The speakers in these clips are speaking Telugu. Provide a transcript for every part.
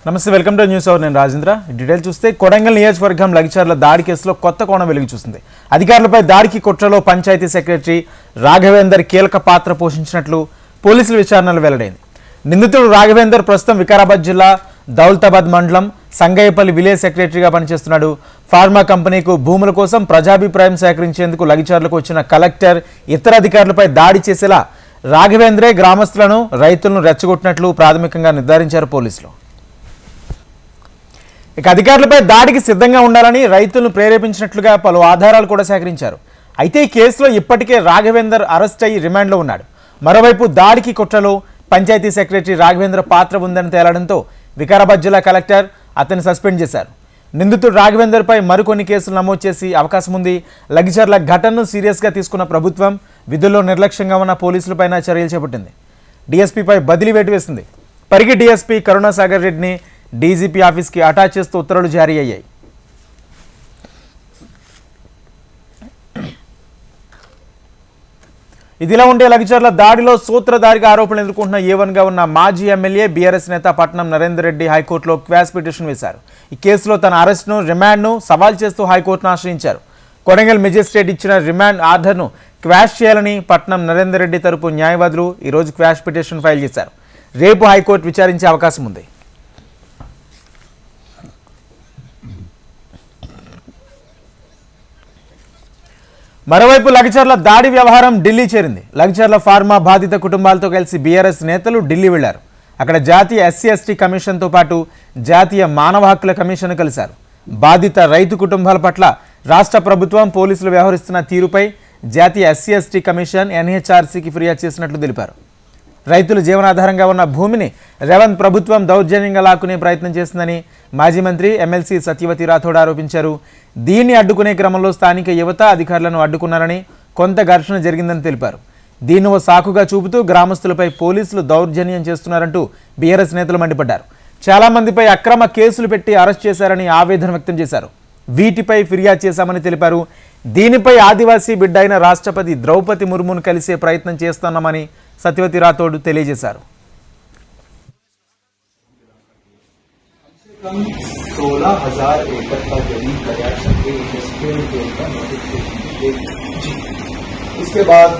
నమస్తే, వెల్కమ్ టు న్యూస్ అవర్. నేను రాజేంద్ర. డీటెయిల్ చూస్తే కొడంగల్ నియోజకవర్గం లగిచర్ల దాడి కేసులో కొత్త కోణం వెలుగు చూసింది. అధికారులపై దాడికి కుట్రలో పంచాయతీ సెక్రటరీ రాఘవేందర్ కీలక పాత్ర పోషించినట్లు పోలీసుల విచారణలో వెల్లడైంది. నిందితుడు రాఘవేందర్ ప్రస్తుతం వికారాబాద్ జిల్లా దౌలతాబాద్ మండలం సంగయ్యపల్లి విలేజ్ సెక్రటరీగా పనిచేస్తున్నాడు. ఫార్మా కంపెనీకు భూముల కోసం ప్రజాభిప్రాయం సేకరించేందుకు లగిచర్లకు వచ్చిన కలెక్టర్ ఇతర అధికారులపై దాడి చేసేలా రాఘవేంద్రే గ్రామస్తులను రైతులను రెచ్చగొట్టినట్లు ప్రాథమికంగా నిర్ధారించారు పోలీసులు. ఇక అధికారులపై దాడికి సిద్ధంగా ఉండాలని రైతులను ప్రేరేపించినట్లుగా పలు ఆధారాలు కూడా సేకరించారు. అయితే ఈ కేసులో ఇప్పటికే రాఘవేందర్ అరెస్ట్ అయ్యి రిమాండ్లో ఉన్నాడు. మరోవైపు దాడికి కుట్రలో పంచాయతీ సెక్రటరీ రాఘవేంద్ర పాత్ర ఉందని తేలడంతో వికారాబాద్ జిల్లా కలెక్టర్ అతన్ని సస్పెండ్ చేశారు. నిందితుడు రాఘవేందర్పై మరికొన్ని కేసులు నమోదు చేసి అవకాశం ఉంది. లగిచర్ల ఘటనను సీరియస్గా తీసుకున్న ప్రభుత్వం విధుల్లో నిర్లక్ష్యంగా ఉన్న పోలీసులపైన చర్యలు చేపట్టింది. డీఎస్పీపై బదిలీ వేటు వేసింది. పరిగి డీఎస్పీ కరుణాసాగర్ రెడ్డిని డీజీపీ ఆఫీస్కి అటాచ్ చేస్తూ ఉత్తర్వులు జారీ అయ్యాయి. ఇదిలా ఉంటే లగిచర్ల దాడిలో సూత్రధారిగా ఆరోపణలు ఎదుర్కొంటున్న A1గా ఉన్న మాజీ ఎమ్మెల్యే బీఆర్ఎస్ నేత పట్నం నరేందర్ రెడ్డి హైకోర్టులో క్వాష్ పిటిషన్ వేశారు. ఈ కేసులో తన అరెస్ట్ను రిమాండ్ను సవాల్ చేస్తూ హైకోర్టును ఆశ్రయించారు. కొడంగల్ మెజిస్ట్రేట్ ఇచ్చిన రిమాండ్ ఆర్డర్ను క్వాష్ చేయాలని పట్నం నరేందర్ రెడ్డి తరపు న్యాయవాదులు ఈరోజు క్వాష్ పిటిషన్ ఫైల్ చేశారు. రేపు హైకోర్టు విచారించే అవకాశం ఉంది. మరోవైపు లగిచర్ల దాడి వ్యవహారం ఢిల్లీ చేరింది. లగిచర్ల ఫార్మా బాధిత కుటుంబాలతో కలిసి బీఆర్ఎస్ నేతలు ఢిల్లీ వెళ్లారు. అక్కడ జాతీయ SC/ST కమిషన్తో పాటు జాతీయ మానవ హక్కుల కమిషన్ కలిశారు. బాధిత రైతు కుటుంబాల పట్ల రాష్ట్ర ప్రభుత్వం పోలీసులు వ్యవహరిస్తున్న తీరుపై జాతీయ SC/ST కమిషన్ NHRCకి ఫిర్యాదు చేసినట్లు తెలిపారు. రైతులు జీవనాధారంగా ఉన్న భూమిని రేవంత్ ప్రభుత్వం దౌర్జన్యంగా లాక్కునే ప్రయత్నం చేసిందని మాజీ మంత్రి ఎమ్మెల్సీ సత్యవతి రాథోడ్ ఆరోపించారు. దీన్ని అడ్డుకునే క్రమంలో స్థానిక యువత అధికారులను అడ్డుకున్నారని, కొంత ఘర్షణ జరిగిందని తెలిపారు. దీన్ని ఓ సాకుగా చూపుతూ గ్రామస్తులపై పోలీసులు దౌర్జన్యం చేస్తున్నారంటూ బీఆర్ఎస్ నేతలు మండిపడ్డారు. చాలా మందిపై అక్రమ కేసులు పెట్టి అరెస్ట్ చేశారని ఆవేదన వ్యక్తం చేశారు. వీటిపై ఫిర్యాదు చేశామని తెలిపారు. దీనిపై ఆదివాసీ బిడ్డ అయిన రాష్ట్రపతి ద్రౌపది ముర్మును కలిసే ప్రయత్నం చేస్తున్నామని సత్యవతి రాథోడ్ తెలియజేశారు. 16,000 एकड़ का जमीन पर्याप्त इंडस्ट्रियल जोन का नोटिफिकेशन जी। इसके बाद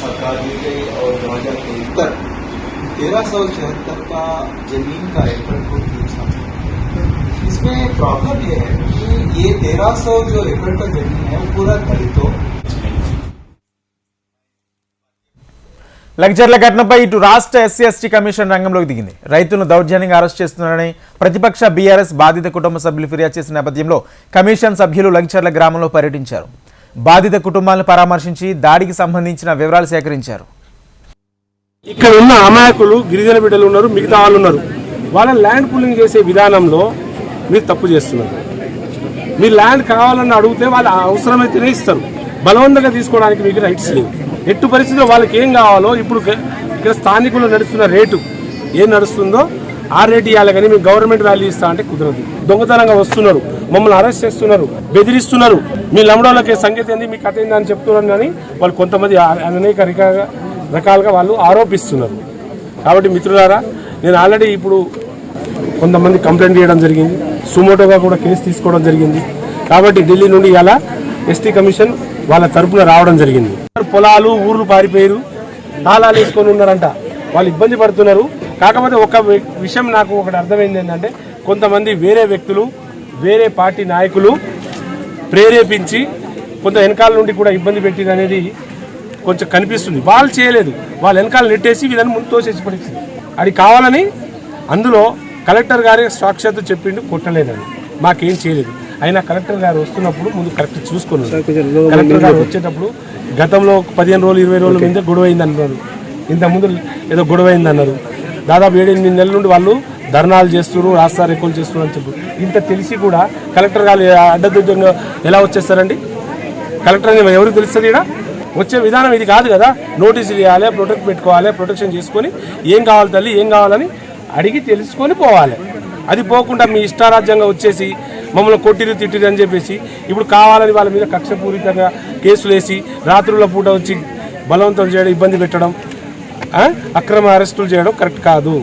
सरकार दी गई और 2023 तक 1374 का जमीन का एकड़ को पूछा। इसमें प्रॉब्लम ये है कि ये 1300 जो एकड़ का जमीन है वो पूरा दलितों లగిచర్ల ఘటనపై ఇటు రాష్ట్ర SC/ST కమిషన్ రంగంలోకి దిగింది. రైతులను దౌర్జన్యంగా అరెస్ట్ చేస్తున్నారని ప్రతిపక్ష బీఆర్ఎస్ బాధిత కుటుంబ సభ్యులు ఫిర్యాదు చేసిన నేపథ్యంలో కమిషన్ సభ్యులు లగిచర్ల గ్రామంలో పర్యటించారు. బాధిత కుటుంబాలను పరామర్శించి దాడికి సంబంధించిన వివరాలు సేకరించారు. ఇక్కడ ఉన్న అమాయకులు గిరిజన బిడ్డలు ఉన్నారు, మిగతా వాళ్ళు ఉన్నారు. వాళ్ళ ల్యాండ్ పూలింగ్ చేసే విధానంలో మీరు తప్పు చేస్తున్నారు. మీరు ల్యాండ్ కావాలని అడిగితే వాళ్ళు అవసరమైతేనే ఇస్తారు. బలవంతంగా తీసుకోవడానికి మీకు రైట్స్ లేవు. ఎట్టు పరిస్థితిలో వాళ్ళకి ఏం కావాలో ఇప్పుడు ఇక్కడ స్థానికులు నడుస్తున్న రేటు ఏం నడుస్తుందో ఆ రేటు ఇవ్వాలి. కానీ మీకు గవర్నమెంట్ వాల్యూ ఇస్తా అంటే కుదరదు. దొంగతనంగా వస్తున్నారు, మమ్మల్ని అరెస్ట్ చేస్తున్నారు, బెదిరిస్తున్నారు. మీ లంబడోళ్ళకి సంగతి ఏంది, మీ కథ ఏంది అని చెప్తున్నారు. కానీ వాళ్ళు కొంతమంది అనేక రకాలుగా వాళ్ళు ఆరోపిస్తున్నారు. కాబట్టి మిత్రులారా, నేను ఆల్రెడీ ఇప్పుడు కొంతమంది కంప్లైంట్ చేయడం జరిగింది, సుమోటోగా కూడా కేసు తీసుకోవడం జరిగింది. కాబట్టి ఢిల్లీ నుండి ఇలా ST కమిషన్ వాళ్ళ తరపున రావడం జరిగింది. పొలాలు ఊర్లు పారిపోయారు, తాళాలు వేసుకొని ఉన్నారంట, వాళ్ళు ఇబ్బంది పడుతున్నారు. కాకపోతే ఒక విషయం నాకు ఒకటి అర్థమైంది ఏంటంటే, కొంతమంది వేరే వ్యక్తులు, వేరే పార్టీ నాయకులు ప్రేరేపించి కొంత వెనకాల నుండి కూడా ఇబ్బంది పెట్టింది అనేది కొంచెం కనిపిస్తుంది. వాళ్ళు చేయలేదు, వాళ్ళ వెనకాల నెట్టేసి వీళ్ళని ముందు తోసేసి పడింది. అది కావాలని అందులో కలెక్టర్ గారి సాక్షాత్తు చెప్పిండు, కొట్టలేదని, మాకేం చేయలేదు. అయినా కలెక్టర్ గారు వస్తున్నప్పుడు ముందు కరెక్ట్ చూసుకున్నారు. కలెక్టర్ గారు వచ్చేటప్పుడు గతంలో 15 రోజులు 20 రోజుల ముందే గొడవ అయింది అన్నారు. ఇంతకుముందు ఏదో గొడవ అయింది అన్నారు. దాదాపు 7-8 నెలల నుండి వాళ్ళు ధర్నాలు చేస్తున్నారు, రాస్తా రేకులు చేస్తున్నారు అని చెప్పారు. ఇంత తెలిసి కూడా కలెక్టర్ గారు అడ్డదిడ్డంగా ఎలా వచ్చేస్తారండి? కలెక్టర్ అని ఎవరికి తెలుస్తుంది? ఇక్కడ వచ్చే విధానం ఇది కాదు కదా. నోటీసులు ఇవ్వాలి, ప్రొటెక్ట్ పెట్టుకోవాలి, ప్రొటెక్షన్ చేసుకొని ఏం కావాలి తల్లి, ఏం కావాలని అడిగి తెలుసుకొని పోవాలి. అది పోకుండా మీ ఇష్టారాజ్యంగా వచ్చేసి మమ్మల్ని కొట్టిరు తిట్టిరు అని చెప్పేసి ఇప్పుడు కావాలని వాళ్ళ మీద కక్షపూరితంగా కేసులు వేసి రాత్రుల పూట వచ్చి బలవంతం చేయడం, ఇబ్బంది పెట్టడం, అక్రమ అరెస్టులు చేయడం కరెక్ట్ కాదు.